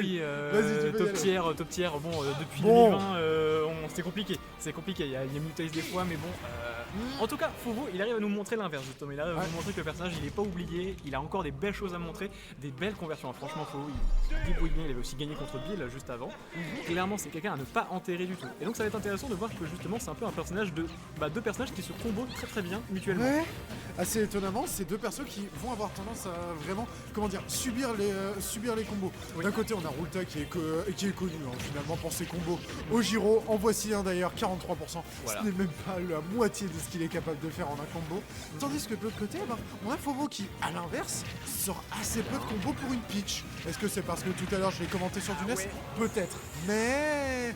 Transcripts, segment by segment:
Oui, Vas-y, tu peux y aller. top tier, bon, depuis Bon. 2020, c'est compliqué, il y a Mutaze des fois, mais bon, en tout cas, Fauveau, il arrive à nous montrer l'inverse, justement, il arrive à nous montrer que le personnage, il est pas oublié, il a encore des belles choses à montrer, des belles conversions, franchement, Fauveau, il se débrouille bien, il avait aussi gagné contre Bill juste avant, clairement, c'est quelqu'un à ne pas enterrer du tout, et donc ça va être intéressant de voir que, justement, c'est un peu un personnage deux personnages qui se combinent très très bien, mutuellement. Ouais, assez étonnamment, c'est deux persos qui vont avoir tendance à vraiment, comment dire, subir les combos. Oui. D'un côté, on a Rulta qui est connu finalement pour ses combos au Giro. En voici un d'ailleurs, 43%. Voilà. Ce n'est même pas la moitié de ce qu'il est capable de faire en un combo. Tandis que de l'autre côté, on a Fauveau qui, à l'inverse, sort assez peu de combos pour une pitch. Est-ce que c'est parce que tout à l'heure je l'ai commenté sur du NES? ouais. Peut-être. Mais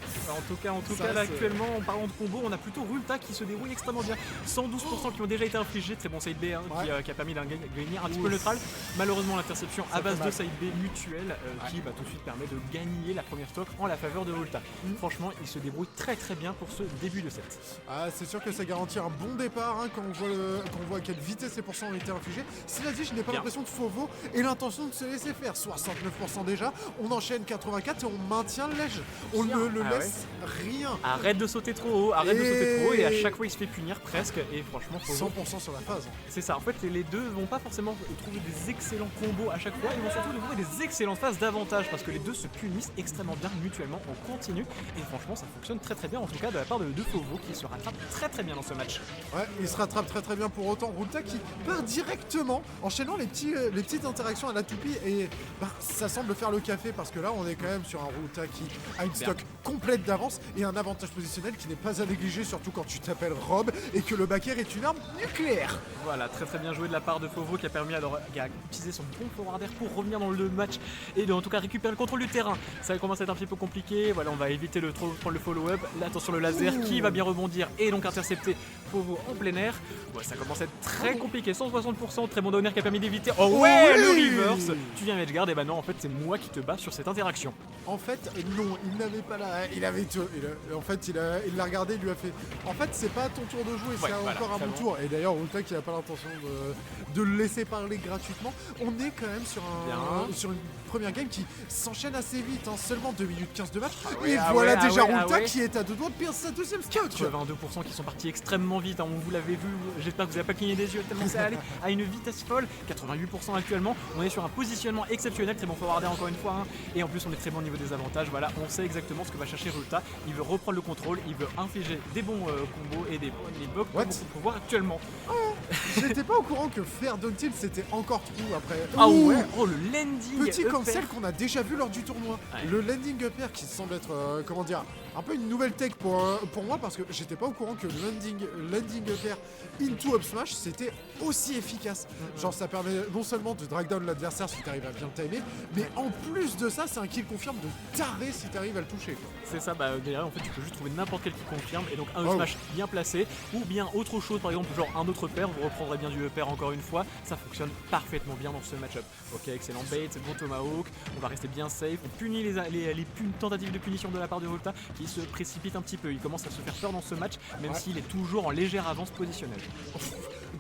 En tout Ça, cas là, c'est- actuellement, en parlant de combo, on a plutôt Rulta qui se débrouille extrêmement bien. 112% qui ont déjà été infligés, très bon side B qui a permis d'un gagner un petit peu neutral. Malheureusement, l'interception à Ça base fait de mal. side B mutuel qui tout de suite permet de gagner la première stock en la faveur de Rulta. Franchement, il se débrouille très très bien pour ce début de set. ah, c'est sûr que ça garantit un bon départ quand on voit à quelle vitesse les pourcents ont été infligés. Cela dit, je n'ai pas Bien. l'impression que Fauveau ait l'intention de se laisser faire. 69% déjà, on enchaîne 84 et on maintient le ledge. On Bien. ne le Ah laisse rien. Arrête de sauter trop haut, et à chaque fois il se fait punir presque. Et franchement, Fauveau, 100% sur la phase. c'est ça, en fait les deux vont pas forcément trouver des excellents combos à chaque fois, ils vont surtout trouver des excellentes phases d'avantage parce que les deux se punissent extrêmement bien mutuellement en continu et franchement ça fonctionne très très bien en tout cas de la part de Fauveau qui se rattrape très très bien dans ce match. Ouais, il se rattrape très très bien pour autant. Rulta qui part directement, enchaînant les petites interactions à la toupie et ça semble faire le café parce que là on est quand même sur un Rulta qui a une Bien. stock complète d'avance et un avantage positionnel qui n'est pas à négliger, surtout quand tu t'appelles Rob et que le backer est une arme nucléaire. Voilà, très très bien joué de la part de Fauveau qui a permis alors à utiliser son bon forward air pour revenir dans le match et de en tout cas récupérer le contrôle du terrain. Ça commence à être un petit peu compliqué, voilà on va éviter de trop prendre le follow-up. Là attention le laser qui va bien rebondir et donc intercepter Fauveau en plein air. Ouais, ça commence à être très compliqué, 160%, très bon down air qui a permis d'éviter. Oh ouais, Oui. le reverse. Tu viens edgeguard et bah non en fait c'est moi qui te bats sur cette interaction. En fait, non, il n'avait pas la. En fait, il l'a regardé, il lui a fait. En fait, c'est pas ton tour de jouer, Ouais, c'est voilà, encore un très bon bon. tour. Et d'ailleurs, Rulta qui n'a pas l'intention de le laisser parler gratuitement. On est quand même Bien. sur une première game qui s'enchaîne assez vite, seulement 2 minutes 15 de match. ouais, Et ah voilà ouais, déjà ah ouais, Rulta ah ouais. qui est à deux doigts de perdre sa deuxième stock. 82% qui sont partis extrêmement vite, hein, on vous l'avez vu, j'espère que vous n'avez pas cligné des yeux tellement c'est allé à une vitesse folle, 88% actuellement, on est sur un positionnement exceptionnel, très bon forward air encore une fois, et en plus on est très bon au niveau des avantages, voilà, on sait exactement ce que va chercher Rulta, il veut reprendre le contrôle, il veut infliger des bons combos et des blocs What comme on peut voir actuellement. J'étais pas au courant que faire down tilt c'était encore trou après. Ah Ouh. ouais, oh le landing Petit upper. cancel qu'on a déjà vu lors du tournoi. Ouais. Le landing up air qui semble être, comment dire, un peu une nouvelle tech pour moi parce que j'étais pas au courant que le landing up air into up smash c'était aussi efficace. Genre ça permet non seulement de drag down l'adversaire si t'arrives à bien le timer, mais en plus de ça c'est un kill confirme de taré si t'arrives à le toucher, quoi. C'est ça, bah derrière en fait tu peux juste trouver n'importe quel qui confirme et donc un Oh. smash bien placé ou bien autre chose par exemple genre un autre pair, vous reprendrez bien du pair encore une fois, ça fonctionne parfaitement bien dans ce match-up. Ok, excellent bait, bon tomahawk, on va rester bien safe, on punit les tentatives de punition de la part de Rulta qui se précipite un petit peu, il commence à se faire peur dans ce match même Ouais. s'il est toujours en légère avance positionnelle.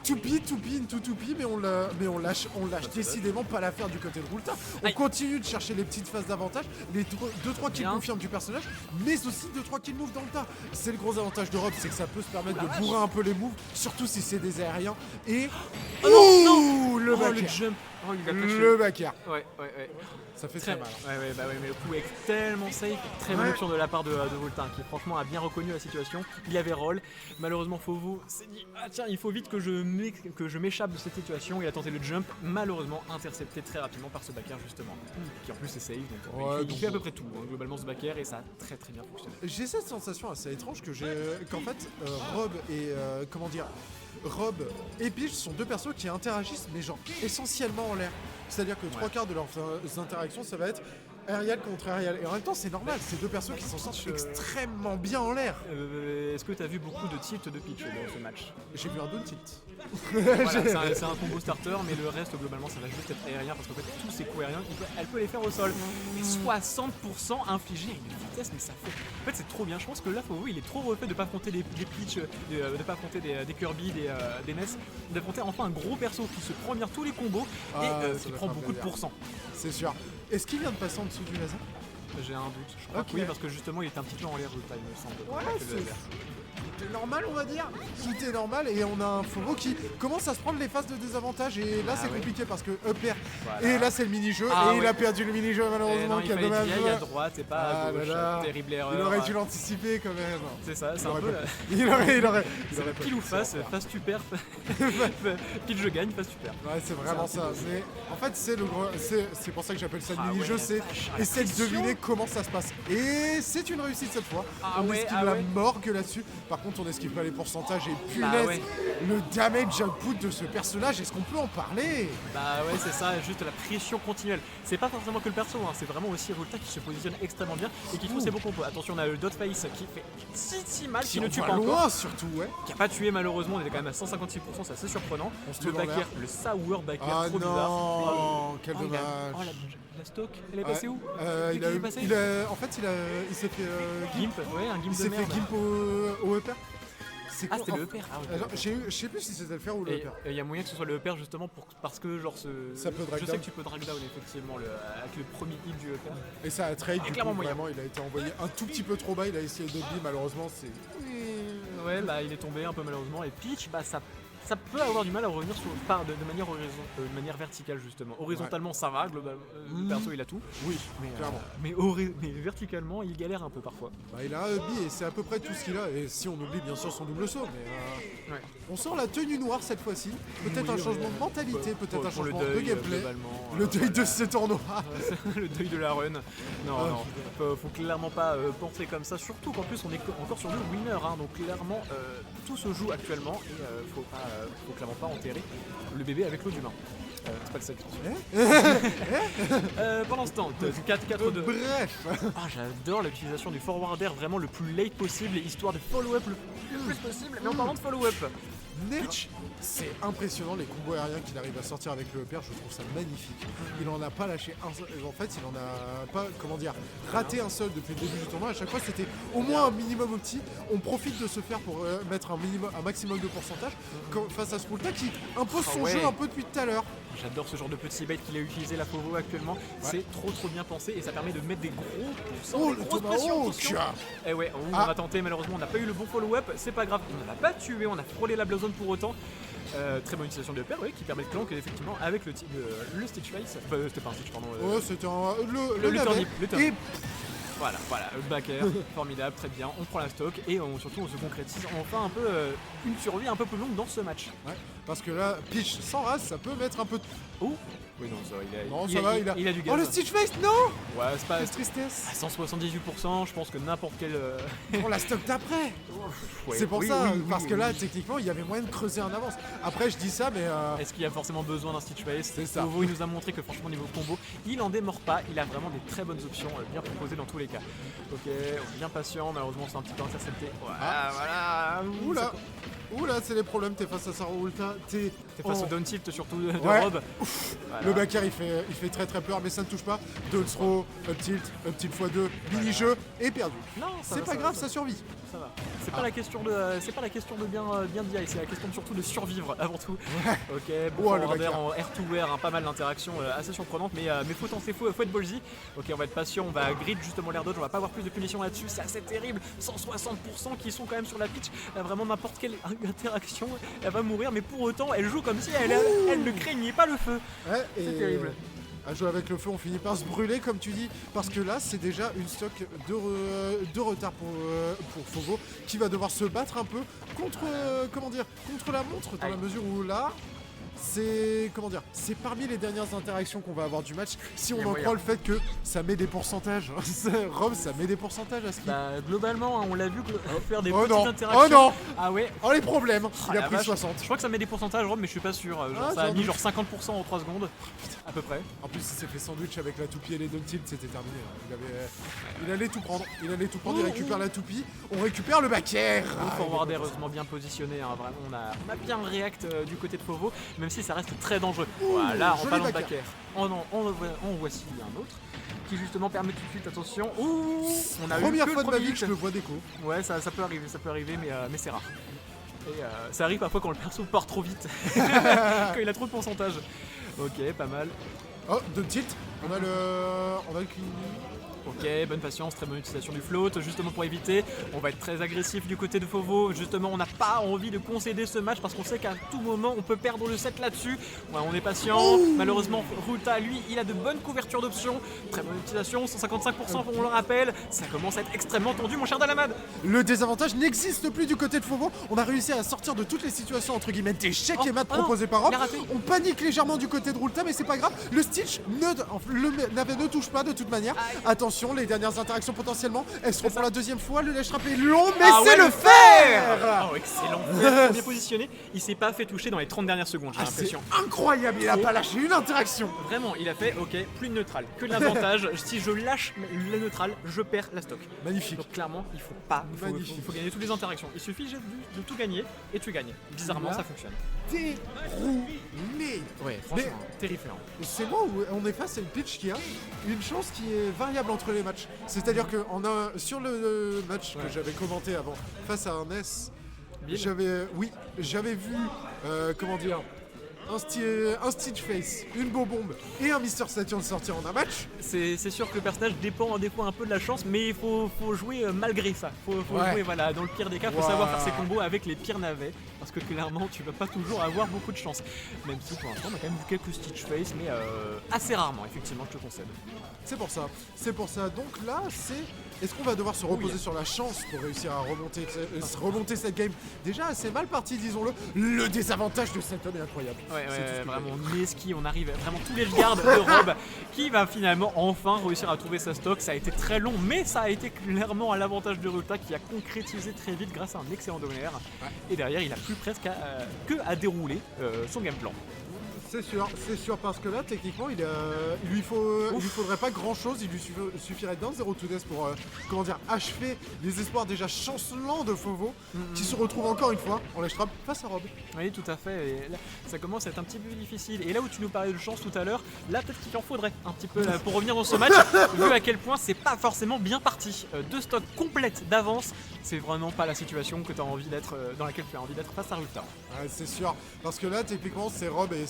Toupie into toupie, mais on lâche décidément pas l'affaire du côté de Rulta. On Aïe. continue de chercher les petites phases d'avantage, les 2-3 kills Bien. confirment du personnage, mais aussi 2-3 kills move dans le tas. C'est le gros avantage de Rob, c'est que ça peut se permettre Oh la de bourrer un peu les moves, surtout si c'est des aériens. Et Oh non, Ouh, le Oh back le air. jump, oh il a touché. Le back air. Ouais. Ça fait très mal. Ouais, bah ouais, mais le coup est tellement safe, très bonne Ouais. option de la part de Rulta qui franchement a bien reconnu la situation. Il avait roll, malheureusement Fauveau s'est dit ah tiens il faut vite que je m'échappe de cette situation. Il a tenté le jump, malheureusement intercepté très rapidement par ce backer justement, qui en plus est safe donc Ouais, il fait à peu près tout hein, globalement ce backer et ça a très très bien fonctionné. J'ai cette sensation assez étrange qu'en fait Rob et Rob et Peach sont deux persos qui interagissent mais genre essentiellement en l'air. C'est-à-dire que trois quarts de leurs interactions ça va être aérial contre aérial. Et en même temps c'est normal, c'est deux persos qui s'en sortent extrêmement bien en l'air. Est-ce que tu as vu beaucoup de tilts de pitch dans ce match? J'ai vu un down tilt. Voilà, c'est un combo starter, mais le reste globalement ça va juste être aérien parce qu'en fait tous ces coups aériens, elle peut les faire au sol. Et 60% infligés à une vitesse, mais ça fait. En fait c'est trop bien, je pense que là Fauveau il est trop refait de pas affronter des pitch, de pas affronter des Kirby, des NES, d'affronter enfin un gros perso qui se prend bien tous les combos Ah, et ça qui va prend faire beaucoup de plaisir. pourcents. C'est sûr. Est-ce qu'il vient de passer en dessous du laser? J'ai un doute. Je crois que oui, parce que justement, il était un petit peu en l'air Ulta, il me semble. Ouais, c'est normal, on va dire. Tout est normal et on a un Fovo qui commence à se prendre les phases de désavantage et là c'est compliqué parce que up air et là c'est le mini-jeu et il a perdu le mini-jeu malheureusement. Il fallait DI à droite et pas à gauche. Terrible erreur. Il aurait dû l'anticiper quand même. C'est ça, c'est un peu... Il aurait pile ou face tu perds. Pile je gagne, face tu perds. Ouais, c'est vraiment ça. En fait c'est pour ça que j'appelle ça le mini-jeu, c'est essayer de deviner comment ça se passe. Et c'est une réussite cette fois. On esquive la morgue là-dessus. Par contre, on esquive pas les pourcentages et punaise, le damage output de ce personnage, est-ce qu'on peut en parler? Bah ouais, c'est ça, juste la pression continuelle. C'est pas forcément que le perso, hein, c'est vraiment aussi Volta qui se positionne extrêmement bien et qui trouve ses beaux combos. Attention, on a le Dotface qui fait si mal, qui ne tue pas loin encore. Surtout, ouais. Qui a pas tué malheureusement, on était quand même à 156%, c'est assez surprenant. Le backer, le sour backer, trop bizarre. Oh, quel dommage. La stock, elle est passée où? En fait, il s'est fait gimp, ouais, un gimp de merde. Il s'est fait gimp au upper. Ah, c'était le upper. Je sais plus si c'était le fer ou le upper. Il y a moyen que ce soit le upper justement parce que genre ça peut drag je down. sais que tu peux drag down effectivement avec le premier hit du upper. Et ça a trade du coup, vraiment il a été envoyé un tout petit peu trop bas, il a essayé de bi malheureusement c'est... Ouais bah il est tombé un peu malheureusement et Peach bah ça peut avoir du mal à revenir de manière verticale justement. Horizontalement ça va, globalement, le perso il a tout. Oui, clairement. Mais verticalement il galère un peu parfois. Bah, il a un bi et c'est à peu près tout ce qu'il a. Et si on oublie bien sûr son double saut, mais on sort la tenue noire cette fois-ci. Peut-être un changement de mentalité, peut-être un changement de gameplay. Le deuil de ce tournoi. Le deuil de la run. Non, faut clairement pas penser comme ça. Surtout qu'en plus on est encore sur le winner, hein, donc clairement tout se joue actuellement et faut clairement pas enterrer le bébé avec l'eau d'humain. C'est pas le seul. Pendant ce temps, 4-4-2. Bref. J'adore l'utilisation du forwarder vraiment le plus late possible, histoire de follow-up le plus possible. Mais en parlant de follow-up, Netch, c'est impressionnant les combos aériens qu'il arrive à sortir avec le upper, je trouve ça magnifique. Il en a pas lâché un seul, en fait il en a pas, raté un seul depuis le début du tournoi. À chaque fois c'était au moins un minimum opti. On profite de se faire pour mettre un maximum de pourcentage face à Spulta qui impose son jeu un peu depuis tout à l'heure. J'adore ce genre de petit bait qu'il a utilisé la Fovo actuellement, c'est trop bien pensé et ça permet de mettre des gros pourcents, des grosses pressions. Et ouais, on a tenté, malheureusement on n'a pas eu le bon follow-up, c'est pas grave, on ne l'a pas tué, on a frôlé la blazone pour autant. Très bonne utilisation de upper, qui permet de clank effectivement avec le Stitch Face, c'était pas un Stitch pardon. C'était le turnip. Voilà, le backer, formidable, très bien, on prend la stock et surtout on se concrétise enfin un peu une survie un peu plus longue dans ce match. Ouais, parce que là, Peach sans race, ça peut mettre un peu de... Oui, non, ça, il a du gaz. Oh, le Stitch Face, non. Ouais, c'est pas... tristesse. À 178%, je pense que n'importe quel... On la stock d'après. C'est pour ça, parce que là, techniquement, il y avait moyen de creuser en avance. Après, je dis ça, mais... Est-ce qu'il y a forcément besoin d'un Stitch Face? C'est ça. Fovo, il nous a montré que franchement, niveau combo, il en démord pas. Il a vraiment des très bonnes options, bien proposées dans tous les cas. Ok, on est bien patient, malheureusement, c'est un petit peu intercepté. Voilà. Oula, c'est les problèmes, t'es face à Sarah Ulta, t'es face au down tilt surtout de Rob. Le backer il fait très peur, mais ça ne touche pas. Down throw, up tilt x2, mini-jeu et perdu. Non, c'est pas grave, ça survit. Ça va. C'est pas la question de bien DI, c'est la question surtout de survivre avant tout. Ok, bon, le backer en air to air, pas mal d'interactions assez surprenantes, mais faut tenter, faut être ballsy. Ok, on va être patient, on va grid justement l'air dodge, on va pas avoir plus de punitions là-dessus, c'est assez terrible. 160% qui sont quand même sur la pitch, vraiment n'importe quelle interaction, elle va mourir, mais pour autant elle joue comme si elle ne craignait pas le feu. C'est terrible. À jouer avec le feu, on finit par se brûler comme tu dis, parce que là c'est déjà une stock de retard pour Fovo qui va devoir se battre un peu contre contre la montre, dans la mesure où là c'est parmi les dernières interactions qu'on va avoir du match, si on en croit le fait que ça met des pourcentages. Rob, ça met des pourcentages à ce qui... globalement, on l'a vu faire des petites interactions. Oh non. Ah ouais. Oh les problèmes. Il a pris 60. Je crois que ça met des pourcentages, Rob, mais je suis pas sûr. Ça a mis genre 50% en 3 secondes, à peu près. En plus, il s'est fait sandwich avec la toupie et les down tilt, c'était terminé. Il allait tout prendre. Il récupère la toupie. On récupère le backer. Forward heureusement bien positionné. Vraiment, on a bien react du côté de Fovo, même si ça reste très dangereux. Voilà, en parlant de backer. En voici un autre qui justement permet tout de suite, attention. On a première fois de ma vie que je le vois déco. Ouais, ça peut arriver, mais c'est rare. Et ça arrive parfois quand le perso part trop vite, quand il a trop de pourcentage. Ok, pas mal. Oh, down tilt. On a le clean. Ok, bonne patience, très bonne utilisation du float, justement pour éviter. On va être très agressif du côté de Fauvo. Justement, on n'a pas envie de concéder ce match parce qu'on sait qu'à tout moment, on peut perdre le set là-dessus. Ouais, on est patient. Malheureusement, Ruta, lui, il a de bonnes couvertures d'options. Très bonne utilisation, 155%, on le rappelle. Ça commence à être extrêmement tendu, mon cher Dalamad. Le désavantage n'existe plus du côté de Fauvo. On a réussi à sortir de toutes les situations entre guillemets d'échecs et maths proposées par Rob. il a raté. On panique légèrement du côté de Rulta, mais c'est pas grave. Le Stitch ne touche pas de toute manière. Attention, les dernières interactions potentiellement, elles seront pour la deuxième fois. Le lèche frappé est long, mais c'est le fer. Oh, excellent. Bien positionné. Il s'est pas fait toucher dans les 30 dernières secondes, j'ai l'impression. C'est incroyable, il a pas lâché une interaction. Vraiment, il a fait, ok, plus de neutral, que de l'avantage. Si je lâche le neutral, je perds la stock. Magnifique. Donc clairement, il faut gagner toutes les interactions. Il suffit juste de tout gagner et tu gagnes. Bizarrement, ça fonctionne. Déroulé. Ouais, franchement, terrifiant. C'est moi où on est face à une pitch qui a une chance qui est variable entre les matchs. C'est-à-dire que sur le match que j'avais commenté avant, face à un S, j'avais vu, un Stitch Face, une Bobombe et un Mister Saturn sortir en un match. C'est sûr que le personnage dépend des fois un peu de la chance, mais il faut jouer malgré ça. Faut jouer, voilà, dans le pire des cas, faut savoir faire ses combos avec les pires navets, parce que clairement tu vas pas toujours avoir beaucoup de chance. Même si pour l'instant on a quand même vu quelques Stitch Face, mais assez rarement, effectivement, je te concède. C'est pour ça. Donc là, est-ce qu'on va devoir se reposer sur la chance pour réussir à remonter cette game? Déjà assez mal parti, disons-le. Le désavantage de cet homme est incroyable. Ouais, vraiment, Neski, on arrive vraiment tous les regards de Rob qui va finalement enfin réussir à trouver sa stock. Ça a été très long, mais ça a été clairement à l'avantage de Ruta qui a concrétisé très vite grâce à un excellent dominaire. Et derrière, il a plus presque à dérouler son game plan. C'est sûr, parce que là, techniquement, il lui faudrait pas grand chose, il lui suffirait d'un 0 to death pour achever les espoirs déjà chancelants de Fauvo, qui se retrouve encore une fois en lèche-trap face à Rob. Oui, tout à fait, et là, ça commence à être un petit peu difficile. Et là où tu nous parlais de chance tout à l'heure, là peut-être qu'il en faudrait un petit peu là, pour revenir dans ce match, vu à quel point c'est pas forcément bien parti. Deux stocks complètes d'avance, c'est vraiment pas la situation que t'as envie d'être, dans laquelle tu as envie d'être face à Ruta. Ouais, c'est sûr, parce que là, typiquement, c'est Rob et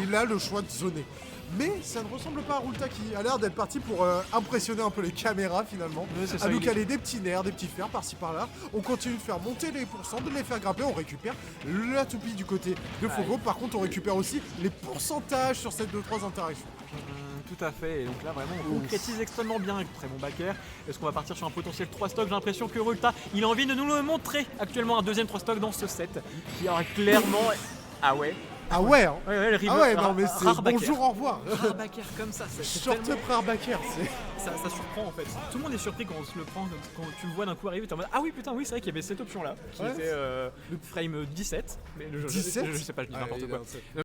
il a le choix de zoner. Mais ça ne ressemble pas à Rulta qui a l'air d'être parti pour impressionner un peu les caméras finalement. À nous caler des petits nerfs, des petits fers par-ci par-là. On continue de faire monter les pourcents, de les faire grimper. On récupère la toupie du côté de Fauvo. Par contre, on récupère aussi les pourcentages sur cette 2-3 interactions. Tout à fait, et donc là vraiment on concrétise extrêmement bien avec très bon backer. Est-ce qu'on va partir sur un potentiel 3 stocks? J'ai l'impression que Rulta, il a envie de nous le montrer actuellement, un deuxième 3 stocks dans ce set qui aura clairement... Ah ouais. Ah ouais, hein. Ouais, le river, ah ouais, non mais c'est bonjour, au revoir. Rare backer comme ça, c'est short up rare backer, ça surprend en fait. Tout le monde est surpris quand on se le prend, quand tu le vois d'un coup arriver, t'es en mode ah oui putain oui c'est vrai qu'il y avait cette option là, qui était le frame 17, mais je sais pas, je dis n'importe quoi.